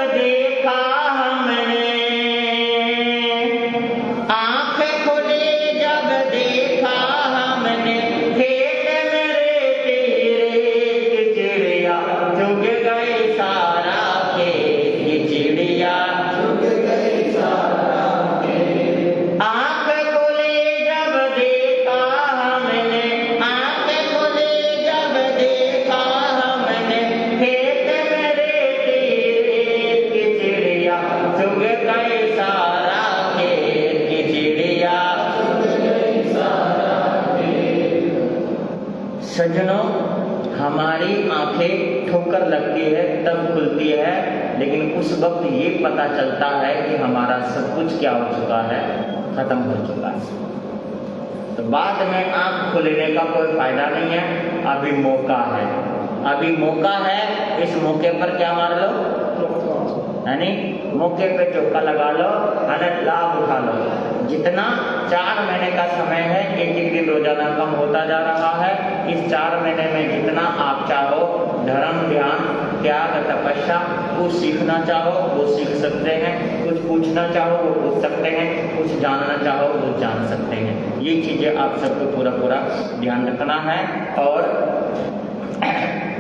हमारी आंखें ठोकर लगती है तब खुलती है, लेकिन उस वक्त ये पता चलता है कि हमारा सब कुछ क्या हो चुका है, खत्म हो चुका है। तो बाद में आंख खोलने का कोई फायदा नहीं है, अभी मौका है, अभी मौका है। इस मौके पर क्या मार लो, यानी मौके पे चौका लगा लो, अनंत लाभ उठा लो। जितना 4 महीने का समय है, एक एक दिन रोजाना कम होता जा रहा है। इस 4 महीने में जितना आप चाहो धर्म, ध्यान, त्याग, तपस्या, कुछ सीखना चाहो वो सीख सकते हैं, कुछ पूछना चाहो वो पूछ सकते हैं, कुछ जानना चाहो वो जान सकते हैं। ये चीजें आप सबको पूरा पूरा ध्यान रखना है। और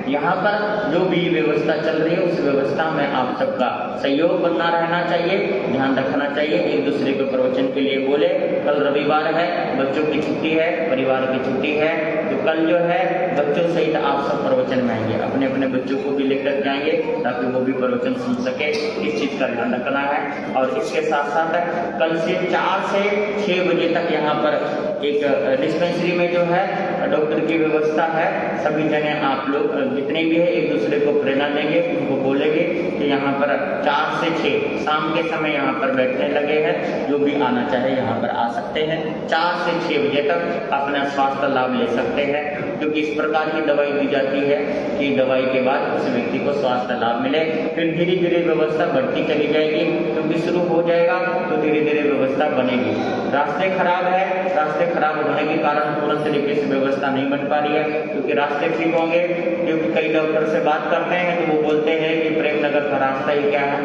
यहाँ पर जो भी व्यवस्था चल रही है उस व्यवस्था में आप सबका सहयोग बना रहना चाहिए, ध्यान रखना चाहिए। एक दूसरे को प्रवचन के लिए बोले। कल रविवार है, बच्चों की छुट्टी है, परिवार की छुट्टी है, तो कल जो है बच्चों सहित आप सब प्रवचन में आएंगे, अपने अपने बच्चों को भी लेकर जाएंगे ताकि वो भी प्रवचन सुन सके। इस चीज का ध्यान रखना है। और इसके साथ साथ कल से 4 से 6 बजे तक यहाँ पर एक डिस्पेंसरी में जो है डॉक्टर की व्यवस्था है। सभी जने आप लोग जितने भी है एक दूसरे को प्रेरणा देंगे, उनको बोलेंगे कि यहाँ पर 4 से 6 शाम के समय यहाँ पर बैठने लगे हैं। जो भी आना चाहे यहाँ पर आ सकते हैं। 4 से 6 बजे तक अपना स्वास्थ्य लाभ ले सकते हैं, क्योंकि इस प्रकार की दवाई दी जाती है कि दवाई के बाद उस व्यक्ति को स्वास्थ्य लाभ मिले। फिर धीरे धीरे व्यवस्था बढ़ती चली जाएगी, क्योंकि शुरू हो जाएगा तो धीरे धीरे व्यवस्था बनेगी। रास्ते खराब है, रास्ते खराब होने के कारण पूर्ण तरीके से व्यवस्था नहीं बन पा रही है, क्योंकि रास्ते ठीक होंगे। क्योंकि कई डॉक्टर से बात करते हैं तो वो बोलते हैं कि प्रेम नगर का रास्ता ही क्या है,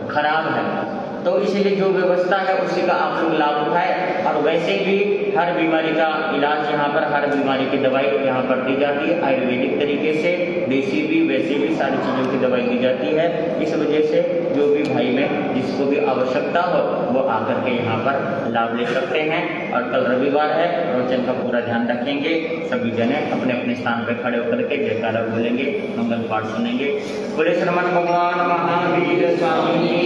खराब है। तो इसीलिए जो व्यवस्था है उसी का आप लोग लाभ उठाए। और वैसे भी हर बीमारी का इलाज यहाँ पर, हर बीमारी की दवाई यहाँ पर दी जाती है आयुर्वेदिक तरीके से, देसी भी वैसे भी सारी चीज़ों की दवाई दी जाती है। इस वजह से जो भी भाई में जिसको भी आवश्यकता हो वो आकर के यहाँ पर लाभ ले सकते हैं। और कल रविवार है, प्रवचन का पूरा ध्यान रखेंगे। सभी जने अपने अपने स्थान पर खड़े होकर के जयकारा बोलेंगे, मंगल पाठ सुनेंगे। बोले श्रीमन भगवान महावीर स्वामी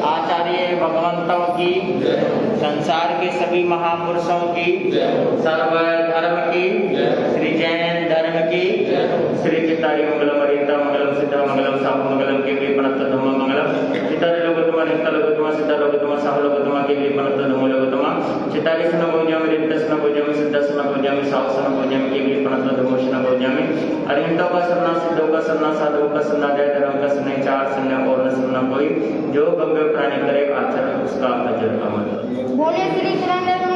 आचार्य भगवंतों की, संसार के सभी महापुरुषों की, सर्व धर्म की, श्री जैन धर्म की, श्री चित्तारी मंगलम अरिहंता मंगलम सिद्धा मंगलम साहु मंगलम के लिए पनत्त धम्म मंगलम चित्तारी लोकोत्तम अरिहंता लोकोत्तम सिद्धा लोकोत्तम साहु लोकोत्तम के लिए पनत्त धम्म लोकोत्तम चित्तारी सन भोज्यामि रिक्तसन भोज्यामि सिद्धसन भोज्यामि साहु सन भोज्यामि के लिए पनत्त धम्मोशन भोज्यामि। अरिहंतों का सरना, सिद्धों का सरना, साधुओं का सरना, जय धर्म का सरना, 4 सरना और न सरना कोई। जो गंभीर प्राणी करे आचरण उसका अजर अमर। बोले श्री कृष्ण